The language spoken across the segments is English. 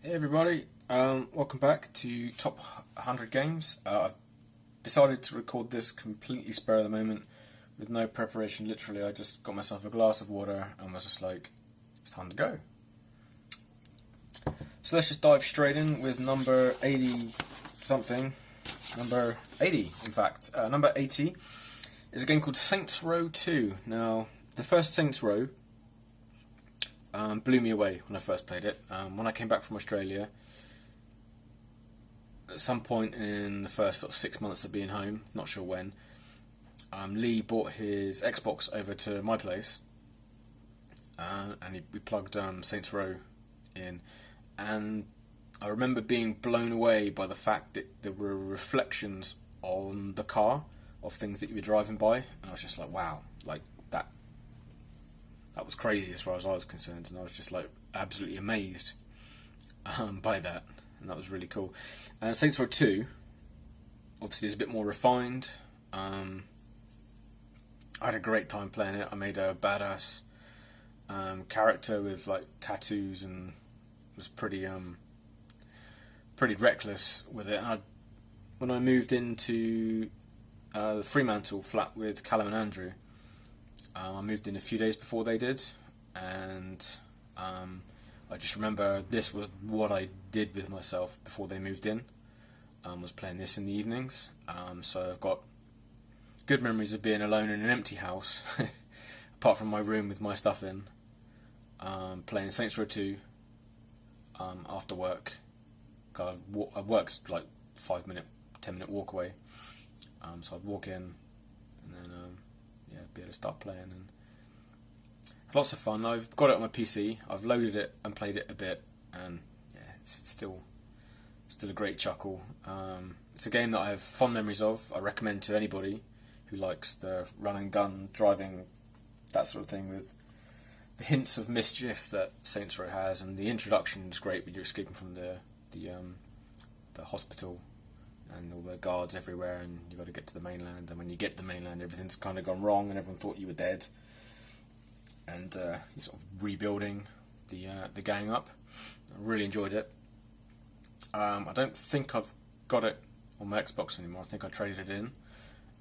Hey everybody, welcome back to Top 100 Games. I've decided to record this completely spur of the moment with no preparation. Literally, I just got myself a glass of water and was just like, it's time to go. So let's just dive straight in with number 80 something. Number 80, in fact. Number 80 is a game called Saints Row 2. Now, the first Saints Row blew me away when I first played it. When I came back from Australia, at some point in the first sort of 6 months of being home, not sure when, Lee brought his Xbox over to my place, and we plugged Saints Row in, and I remember being blown away by the fact that there were reflections on the car of things that you were driving by, and I was just like, wow, like that was crazy as far as I was concerned, and I was just like absolutely amazed by that, and that was really cool. Saints Row 2 obviously is a bit more refined. I had a great time playing it. I made a badass character with like tattoos and was pretty reckless with it. And when I moved into the Fremantle flat with Callum and Andrew, I moved in a few days before they did, and I just remember this was what I did with myself before they moved in, was playing this in the evenings. So I've got good memories of being alone in an empty house, apart from my room with my stuff in, playing Saints Row 2 after work. I worked like 10 minute walk away, so I'd walk in and then be able to start playing, and lots of fun. I've got it on my PC. I've loaded it and played it a bit, and yeah, it's still a great chuckle. It's a game that I have fond memories of. I recommend to anybody who likes the run and gun driving, that sort of thing, with the hints of mischief that Saints Row has, and the introduction is great when you're escaping from the hospital and all the guards everywhere, and you've got to get to the mainland, and when you get to the mainland everything's kind of gone wrong and everyone thought you were dead, and you're sort of rebuilding the gang up. I really enjoyed it. I don't think I've got it on my Xbox anymore. I think I traded it in,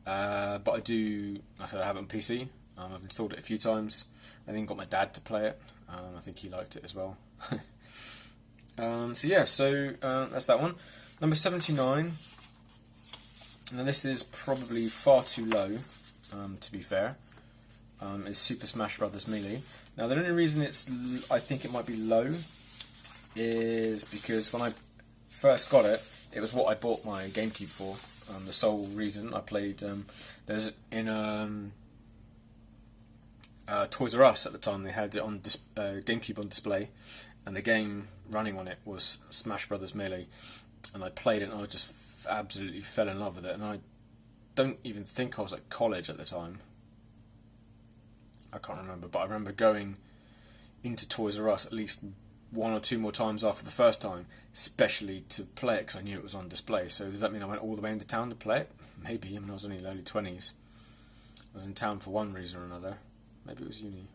but I do, like I said, I have it on PC. I've installed it a few times. I think got my dad to play it. I think he liked it as well. So that's that one. Number 79. Now this is probably far too low, to be fair. Is Super Smash Bros. Melee. Now the only reason I think it might be low is because when I first got it, it was what I bought my GameCube for. The sole reason I played, there's in Toys R Us at the time, they had it on GameCube on display, and the game running on it was Smash Bros. Melee, and I played it and I just absolutely fell in love with it, and I don't even think I was at college at the time. I can't remember, but I remember going into Toys R Us at least one or two more times after the first time, especially to play it because I knew it was on display. So does that mean I went all the way into town to play it? Maybe. I mean, I was only in the early 20s. I was in town for one reason or another. Maybe it was uni.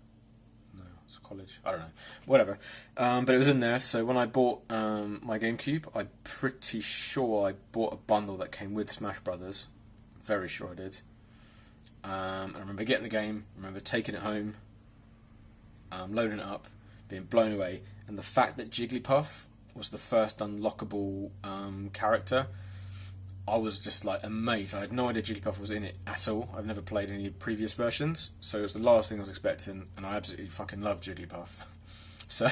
No, it was college. I don't know. Whatever. But it was in there. So when I bought my GameCube, I'm pretty sure I bought a bundle that came with Smash Brothers. Very sure I did. I remember getting the game. I remember taking it home, loading it up, being blown away, and the fact that Jigglypuff was the first unlockable character, I was just like amazed. I had no idea Jigglypuff was in it at all. I've never played any previous versions, so it was the last thing I was expecting, and I absolutely fucking love Jigglypuff. So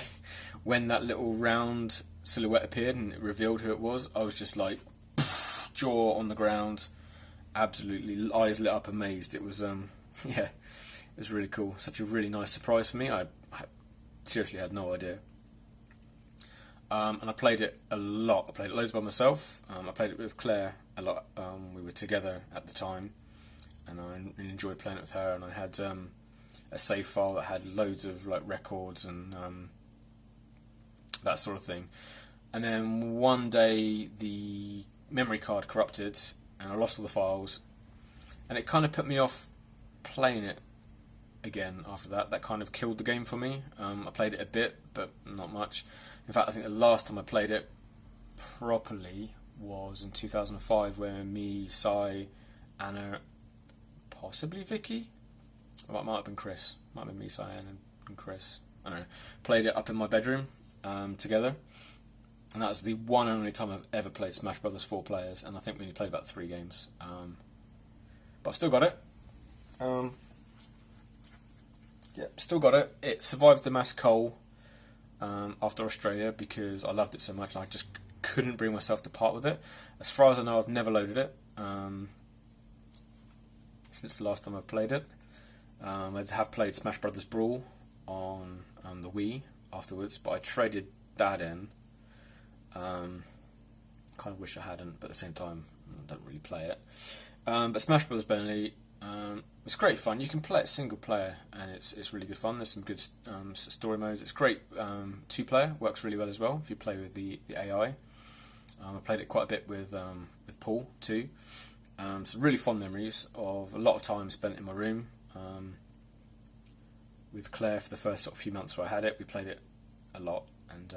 when that little round silhouette appeared and it revealed who it was, I was just like jaw on the ground, absolutely eyes lit up, amazed. It was it was really cool. Such a really nice surprise for me. I seriously had no idea. And I played it a lot. I played it loads by myself. I played it with Claire a lot. We were together at the time, and I really enjoyed playing it with her. And I had a save file that had loads of like records and that sort of thing. And then one day the memory card corrupted, and I lost all the files, and it kind of put me off playing it again after that. That kind of killed the game for me. I played it a bit, but not much. In fact, I think the last time I played it properly was in 2005, where me, Si, Anna, possibly Vicky, or it might have been Chris. Might have been me, Si, Anna, and Chris. I don't know. Played it up in my bedroom together, and that was the one and only time I've ever played Smash Brothers 4 players. And I think we only played about 3 games, but I've still got it. Yeah, still got it. It survived the mass cull after Australia because I loved it so much, and I just couldn't bring myself to part with it. As far as I know, I've never loaded it since the last time I played it. I have played Smash Brothers Brawl on the Wii afterwards, but I traded that in. Kind of wish I hadn't, but at the same time, I don't really play it. But Smash Brothers Bentley, it's great fun. You can play it single player, and it's really good fun. There's some good story modes. It's great 2-player, works really well as well if you play with the AI. I played it quite a bit with Paul too. Some really fond memories of a lot of time spent in my room with Claire for the first sort of few months where I had it. We played it a lot, and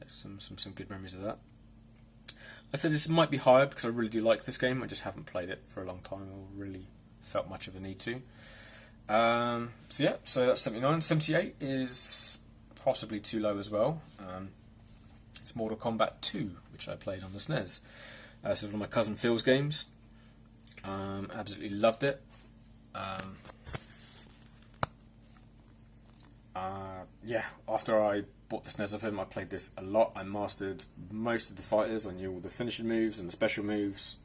some good memories of that. I said this might be higher because I really do like this game. I just haven't played it for a long time or really felt much of a need to. So that's 79. 78 is possibly too low as well. It's Mortal Kombat 2, which I played on the SNES. So one of my cousin Phil's games. Absolutely loved it. After I bought the SNES of him, I played this a lot. I mastered most of the fighters. I knew all the finishing moves and the special moves.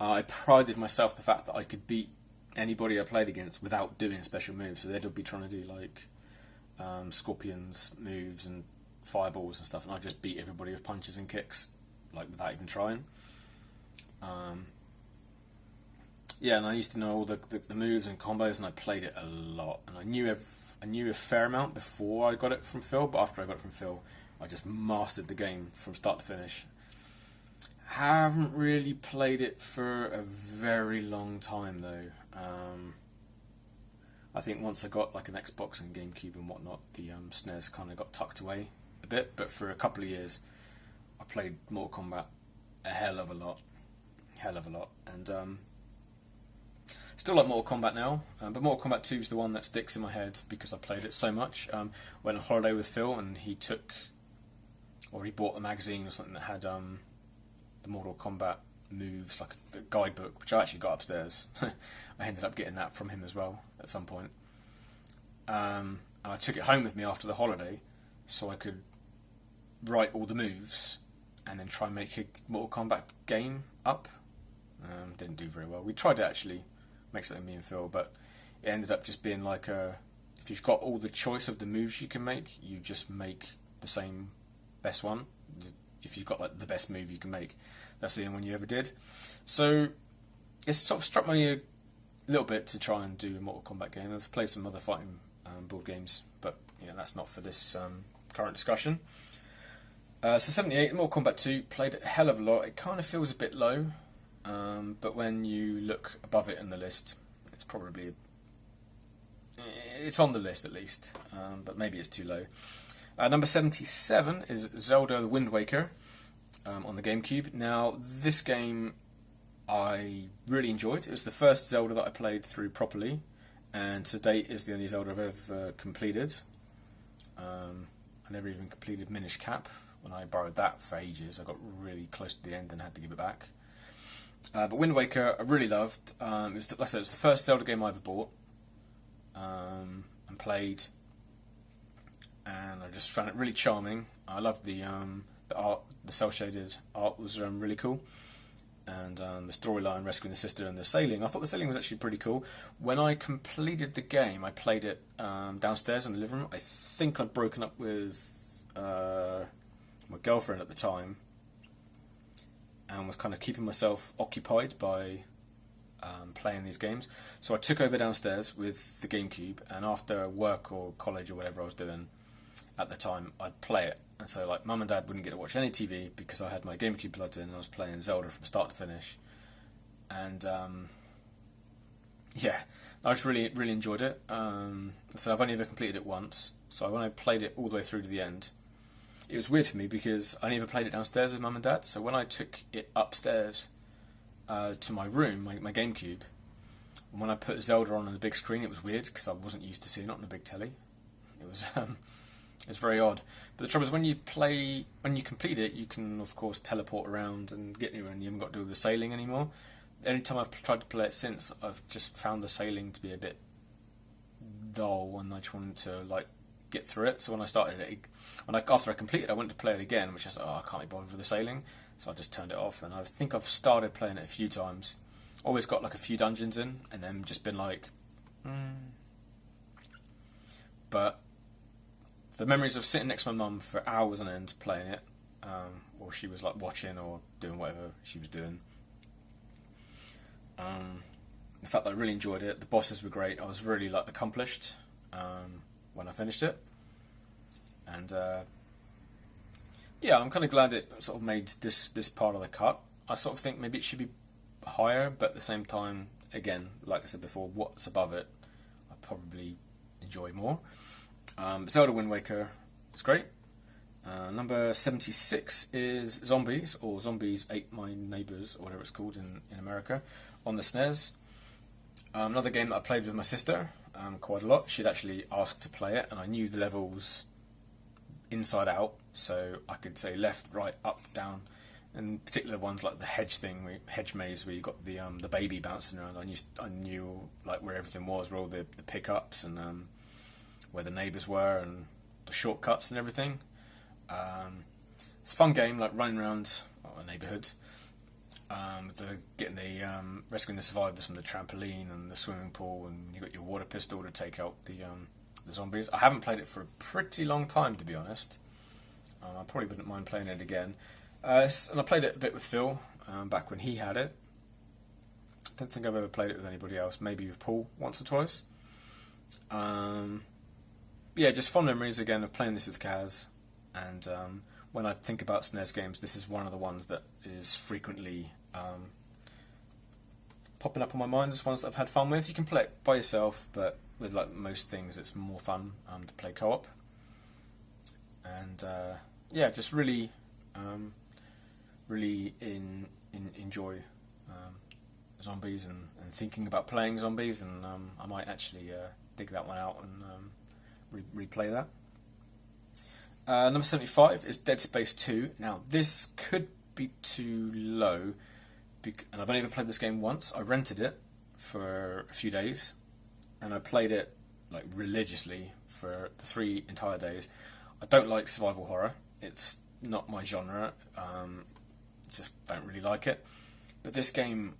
I prided myself the fact that I could beat anybody I played against without doing special moves. So they'd be trying to do like scorpions moves and fireballs and stuff, and I just beat everybody with punches and kicks, like without even trying. And I used to know all the moves and combos, and I played it a lot. And I knew a fair amount before I got it from Phil, but after I got it from Phil, I just mastered the game from start to finish. Haven't really played it for a very long time though. I think once I got like an Xbox and GameCube and whatnot, the SNES kind of got tucked away a bit. But for a couple of years, I played Mortal Kombat a hell of a lot, and still like Mortal Kombat now. But Mortal Kombat 2 is the one that sticks in my head because I played it so much. Went on holiday with Phil, and he bought a magazine or something that had the Mortal Kombat moves, like the guidebook, which I actually got upstairs. I ended up getting that from him as well at some point. And I took it home with me after the holiday so I could write all the moves and then try and make a Mortal Kombat game up. Didn't do very well. We tried to actually make something, me and Phil, but it ended up just being like if you've got all the choice of the moves you can make, you just make the same best one. If you've got like the best move you can make, that's the only one you ever did. So it's sort of struck me a little bit to try and do a Mortal Kombat game. I've played some other fighting board games, but that's not for this current discussion. So 78, Mortal Kombat 2, played it a hell of a lot. It kind of feels a bit low, but when you look above it in the list, it's probably it's on the list at least, but maybe it's too low. Number 77 is Zelda: The Wind Waker on the GameCube. Now, this game I really enjoyed. It was the first Zelda that I played through properly, and to date is the only Zelda I've ever completed. I never even completed Minish Cap. When I borrowed that for ages, I got really close to the end and had to give it back. But Wind Waker I really loved. Like I said, it was the first Zelda game I ever bought and played. And I just found it really charming. I loved the art, the cel-shaded art was really cool, and the storyline, rescuing the sister, and the sailing. I thought the sailing was actually pretty cool. When I completed the game, I played it downstairs in the living room. I think I'd broken up with my girlfriend at the time, and was kind of keeping myself occupied by playing these games. So I took over downstairs with the GameCube, and after work or college or whatever I was doing at the time, I'd play it. And so like Mum and Dad wouldn't get to watch any TV because I had my GameCube plugged in and I was playing Zelda from start to finish. And I just really enjoyed it. So I've only ever completed it once. So when I played it all the way through to the end, it was weird for me because I never played it downstairs with Mum and Dad. So when I took it upstairs to my room, my GameCube, and when I put Zelda on the big screen, it was weird because I wasn't used to seeing it on a big telly. It was it's very odd. But the trouble is when you complete it, you can of course teleport around and get anywhere, and you haven't got to do the sailing anymore. Any time I've tried to play it since, I've just found the sailing to be a bit dull, and I just wanted to like get through it. So when I started it, after I completed, I went to play it again, which is I can't be bothered with the sailing, so I just turned it off. And I think I've started playing it a few times. Always got like a few dungeons in, and then just been like, But the memories of sitting next to my mum for hours on end playing it, or she was like watching or doing whatever she was doing. The fact that I really enjoyed it, the bosses were great. I was really like accomplished when I finished it, and yeah, I'm kind of glad it sort of made this part of the cut. I sort of think maybe it should be higher, but at the same time, again, like I said before, what's above it, I probably enjoy more. Zelda Wind Waker is great. Number 76 is Zombies, or Zombies Ate My Neighbours, or whatever it's called in America, on the SNES. Another game that I played with my sister quite a lot. She'd actually asked to play it, and I knew the levels inside out, so I could say left, right, up, down, and particular ones like the hedge maze, where you got the baby bouncing around. I knew like where everything was, where all the pickups and where the neighbours were, and the shortcuts and everything. It's a fun game, like running around a neighbourhood, rescuing the survivors from the trampoline and the swimming pool, and you got your water pistol to take out the zombies. I haven't played it for a pretty long time, to be honest. I probably wouldn't mind playing it again. And I played it a bit with Phil back when he had it. I don't think I've ever played it with anybody else. Maybe with Paul once or twice. Yeah, just fond memories again of playing this with Kaz. And when I think about SNES games, this is one of the ones that is frequently popping up on my mind as ones that I've had fun with. You can play it by yourself, but with like most things, it's more fun to play co-op. And yeah, just really enjoy zombies and thinking about playing zombies, and I might actually dig that one out and replay that. Number 75 is Dead Space 2. Now, this could be too low, and I've only ever played this game once. I rented it for a few days, and I played it like religiously for the 3 entire days. I don't like survival horror. It's not my genre. Just don't really like it. But this game,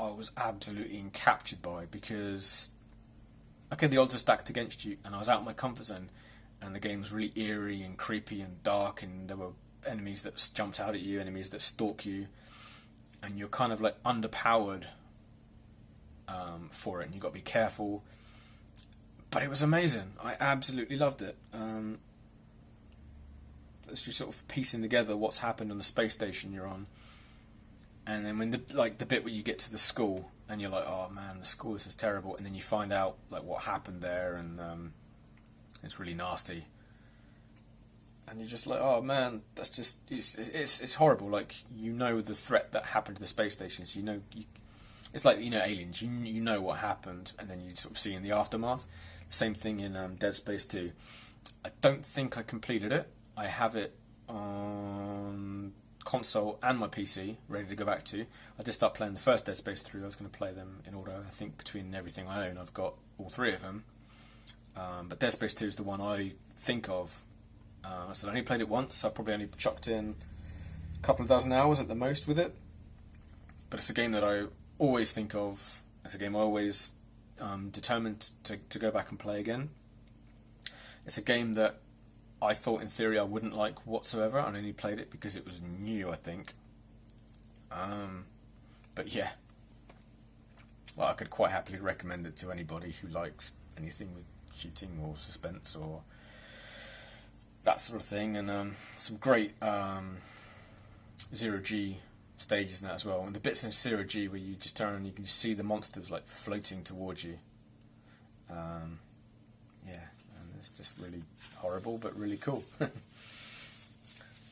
I was absolutely captured by, because okay, the odds are stacked against you, and I was out of my comfort zone. And the game was really eerie and creepy and dark, and there were enemies that jumped out at you, enemies that stalk you, and you're kind of like underpowered for it, and you've got to be careful. But it was amazing. I absolutely loved it. It's just sort of piecing together what's happened on the space station you're on, and then when the bit where you get to the school, and you're like, oh man, the school, this is terrible, and then you find out like what happened there, and it's really nasty, and you're just like, oh man, that's just it's horrible. Like, you know the threat that happened to the space station, so it's like, you know, Aliens. You know what happened, and then you sort of see in the aftermath. Same thing in Dead Space 2. I don't think I completed it. I have it on console and my PC ready to go back to. I did start playing the first Dead Space 3. I was going to play them in order. I think between everything I own, I've got all 3 of them. But Dead Space 2 is the one I think of. I said I only played it once, so I probably only chucked in a couple of dozen hours at the most with it. But it's a game that I always think of. It's a game I always determined to go back and play again. It's a game that I thought in theory I wouldn't like whatsoever. I only played it because it was new, I think. But yeah, well, I could quite happily recommend it to anybody who likes anything with shooting or suspense or that sort of thing, and some great zero-G stages in that as well. And the bits in zero-G where you just turn and you can just see the monsters like floating towards you. Yeah, and it's just really horrible, but really cool.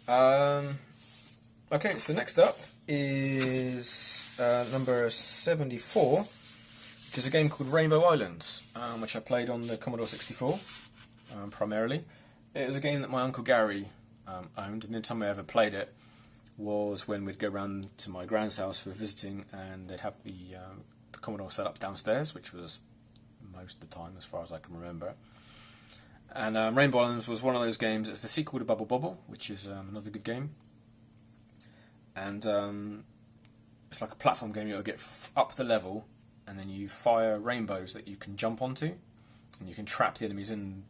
Okay, so next up is number 74, which is a game called Rainbow Islands, which I played on the Commodore 64 primarily. It was a game that my Uncle Gary owned, and the time I ever played it was when we'd go round to my grand's house for visiting, and they'd have the Commodore set up downstairs, which was most of the time as far as I can remember. And Rainbow Islands was one of those games. It's the sequel to Bubble Bobble, which is another good game. And it's like a platform game. You'll get up the level, and then you fire rainbows that you can jump onto, and you can trap the enemies in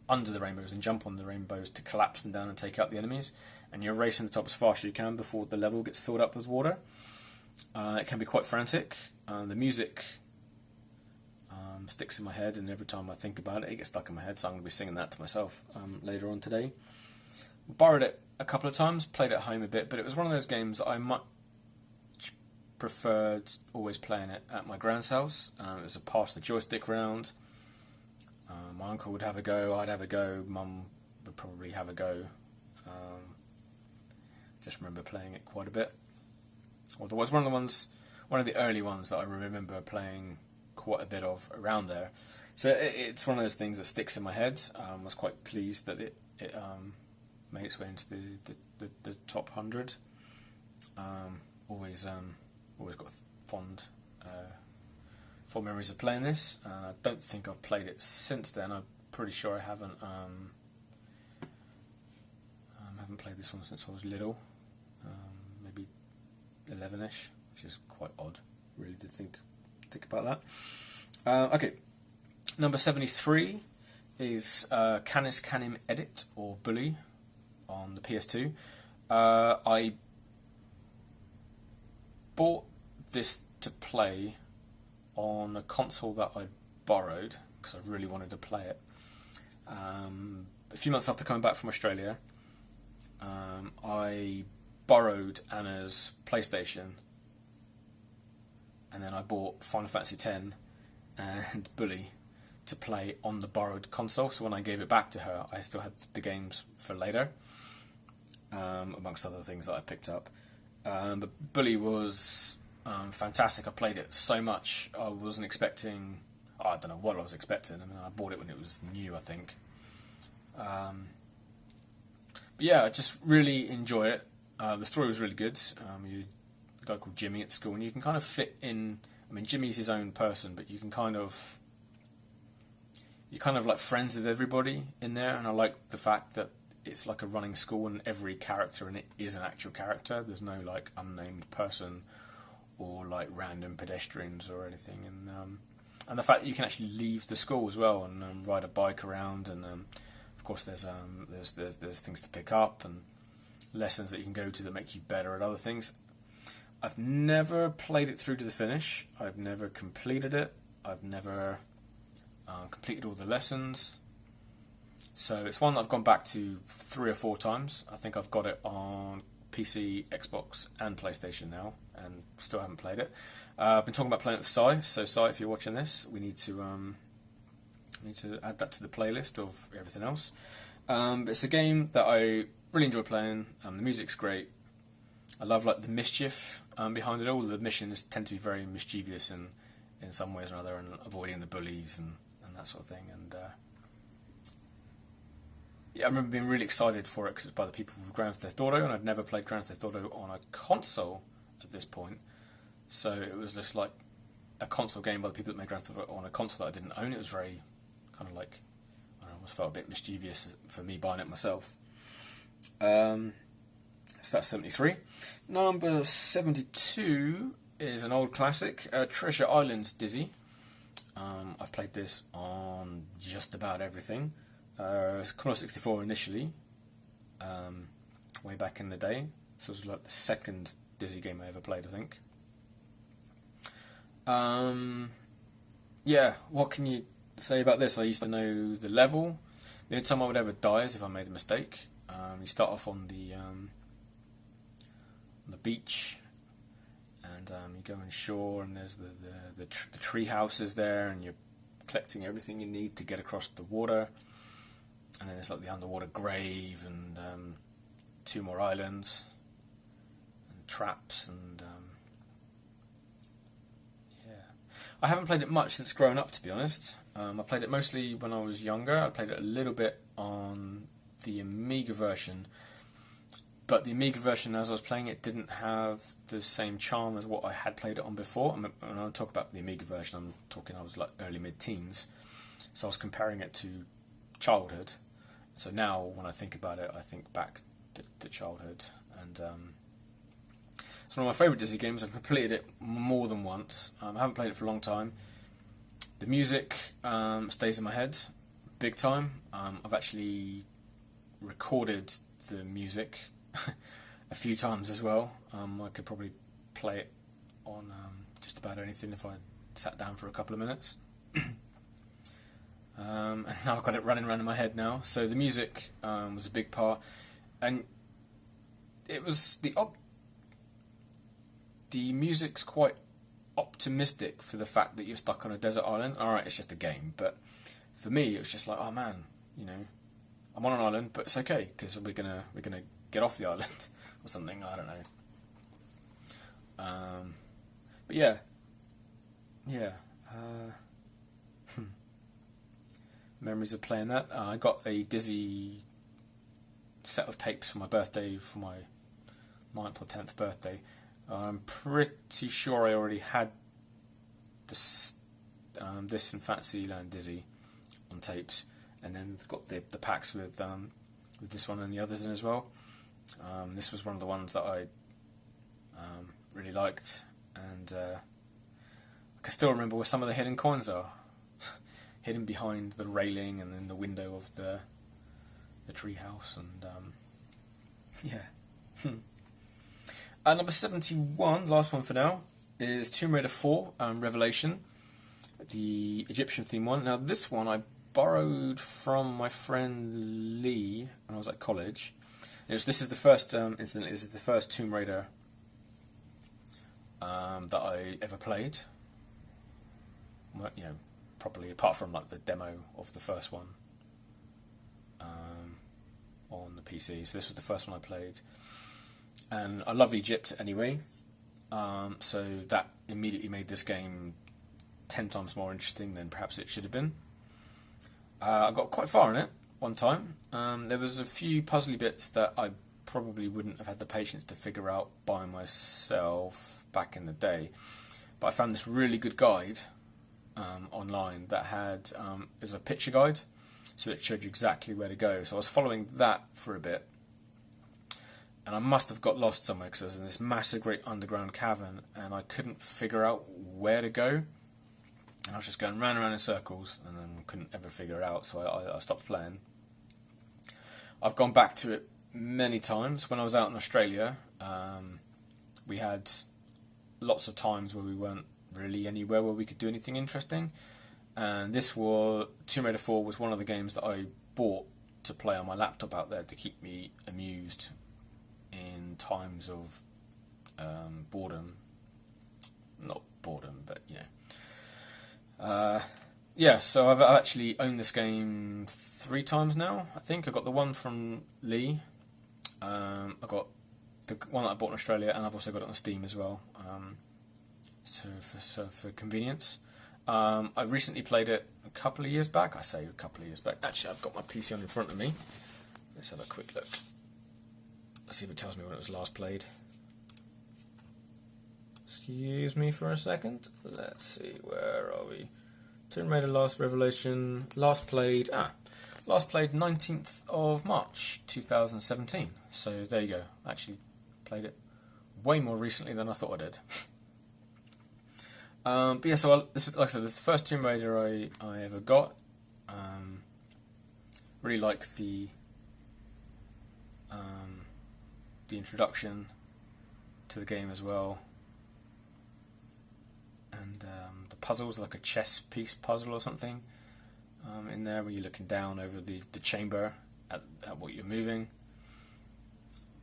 under the rainbows and jump on the rainbows to collapse them down and take out the enemies. And you're racing the top as fast as you can before the level gets filled up with water. It can be quite frantic. The music sticks in my head, and every time I think about it, it gets stuck in my head, so I'm going to be singing that to myself later on today. Borrowed it a couple of times, played it at home a bit, but it was one of those games that I much preferred always playing it at my grand's house. It was a pass the joystick round. My uncle would have a go, I'd have a go, Mum would probably have a go. Just remember playing it quite a bit. Although it was one of the early ones that I remember playing quite a bit of around there. So it's one of those things that sticks in my head. I was quite pleased that it made its way into the top 100. Always got fond memories of playing this. I don't think I've played it since then. I'm pretty sure I haven't. Haven't played this one since I was little, maybe 11ish, which is quite odd. Really did think about that. Okay, number 73 is Canis Canem Edit, or Bully, on the PS2. I bought this to play on a console that I borrowed because I really wanted to play it. A few months after coming back from Australia, I borrowed Anna's PlayStation, and then I bought Final Fantasy X and Bully to play on the borrowed console. So when I gave it back to her, I still had the games for later, amongst other things that I picked up. But Bully was fantastic. I played it so much. I wasn't expecting... I don't know what I was expecting. I mean, I bought it when it was new, I think. But yeah, I just really enjoy it. The story was really good. A guy called Jimmy at school, and you can kind of fit in... I mean, Jimmy's his own person, but you can kind of... You're kind of like friends with everybody in there, and I like the fact that it's like a running school and every character in it is an actual character. There's no like unnamed person or like random pedestrians or anything, and the fact that you can actually leave the school as well and ride a bike around, and of course there's things to pick up and lessons that you can go to that make you better at other things. I've never played it through to the finish. I've never completed it. I've never completed all the lessons. So it's one that I've gone back to 3 or 4 times. I think I've got it on PC, Xbox and PlayStation now, and still haven't played it. I've been talking about playing it with Si, so Si, if you're watching this, we need to add that to the playlist of everything else. It's a game that I really enjoy playing. The music's great. I love like the mischief behind it all. The missions tend to be very mischievous in some ways or another, and avoiding the bullies and that sort of thing. And yeah, I remember being really excited for it because it's by the people of Grand Theft Auto, and I'd never played Grand Theft Auto on a console at this point. So it was just like a console game by the people that made Grand Theft Auto on a console that I didn't own. It was very kind of like, I almost felt a bit mischievous for me buying it myself. So that's 73. Number 72 is an old classic, Treasure Island Dizzy. I've played this on just about everything. It's Commodore 64 initially, way back in the day. So it was like the second Dizzy game I ever played, I think. Yeah, what can you say about this? I used to know the level. The only time I would ever die is if I made a mistake. You start off on the beach, and you go on shore, and there's the tree houses there, and you're collecting everything you need to get across the water. and then there's like the underwater grave and 2 more islands and traps and yeah. I haven't played it much since growing up, to be honest. I played it mostly when I was younger. I played it a little bit on the Amiga version, but the Amiga version, as I was playing it, didn't have the same charm as what I had played it on before. And when I talk about the Amiga version, I'm talking I was like early mid-teens, so I was comparing it to childhood. So now, when I think about it, I think back to childhood, and it's one of my favourite Disney games. I've completed it more than once. I haven't played it for a long time. The music stays in my head big time. I've actually recorded the music a few times as well. I could probably play it on just about anything if I sat down for a couple of minutes. And now I've got it running around in my head now. So the music was a big part, and it was the music's quite optimistic for the fact that you're stuck on a desert island. Alright, it's just a game, but for me it was just like, oh man, you know, I'm on an island, but it's okay because we're gonna get off the island or something. I don't know. But yeah. Memories of playing that. I got a Dizzy set of tapes for my birthday, for my 9th or 10th birthday. I'm pretty sure I already had this and Fantasyland Dizzy on tapes, and then got the packs with this one and the others in as well. This was one of the ones that I really liked, and I can still remember where some of the hidden coins are. Hidden behind the railing and in the window of the treehouse, and yeah. Number 71, last one for now, is Tomb Raider 4 Revelation, the Egyptian theme one. Now this one I borrowed from my friend Lee when I was at college. This is the first, incidentally, this is the first Tomb Raider that I ever played. Well, you know, properly, apart from like the demo of the first one on the PC. So this was the first one I played, and I love Egypt anyway, so that immediately made this game 10 times more interesting than perhaps it should have been. I got quite far in it one time. There was a few puzzly bits that I probably wouldn't have had the patience to figure out by myself back in the day, but I found this really good guide online that had is a picture guide, so it showed you exactly where to go. So I was following that for a bit, and I must have got lost somewhere because I was in this massive great underground cavern and I couldn't figure out where to go, and I was just going round and round in circles and then couldn't ever figure it out, so I stopped playing. I've gone back to it many times. When I was out in Australia, we had lots of times where we weren't really anywhere where we could do anything interesting, and Tomb Raider 4 was one of the games that I bought to play on my laptop out there to keep me amused in times of boredom. Not boredom, but you know. Yeah, so I've actually owned this game 3 times now, I think. I got the one from Lee, I got the one that I bought in Australia, and I've also got it on Steam as well. So for convenience. I recently played it a couple of years back. I say a couple of years back. Actually, I've got my PC on in front of me. Let's have a quick look. Let's see if it tells me when it was last played. Excuse me for a second. Let's see, where are we? Tomb Raider Last Revelation. Last played 19th of March 2017. So there you go. I actually played it way more recently than I thought I did. But yeah, so this is, like I said, this is the first Tomb Raider I ever got. Really like the introduction to the game as well, and the puzzles, like a chess piece puzzle or something in there, where you're looking down over the chamber at what you're moving.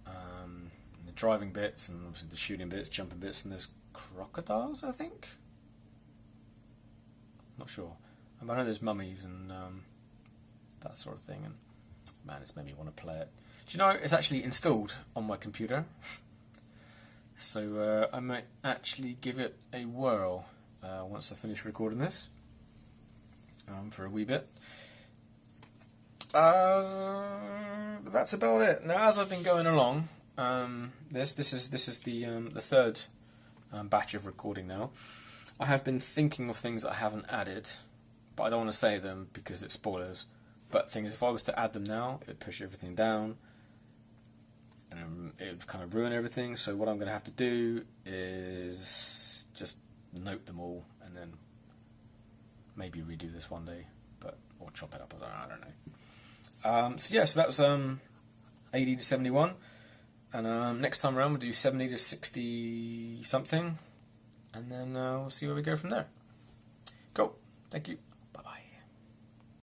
And the driving bits, and obviously the shooting bits, jumping bits, and there's crocodiles, I think. Not sure. I know there's mummies and that sort of thing, and Man, it's made me want to play it. Do you know, it's actually installed on my computer. So I might actually give it a whirl once I finish recording this for a wee bit. That's about it. Now, as I've been going along, this is the third batch of recording now. I have been thinking of things that I haven't added, but I don't want to say them because it's spoilers. But the thing is, if I was to add them now, it would push everything down, and it would kind of ruin everything. So what I'm going to have to do is just note them all, and then maybe redo this one day, or chop it up. I don't know. So that was 80 to 71, and next time around we'll do 70 to 60 something, and then we'll see where we go from there. Cool. Thank you.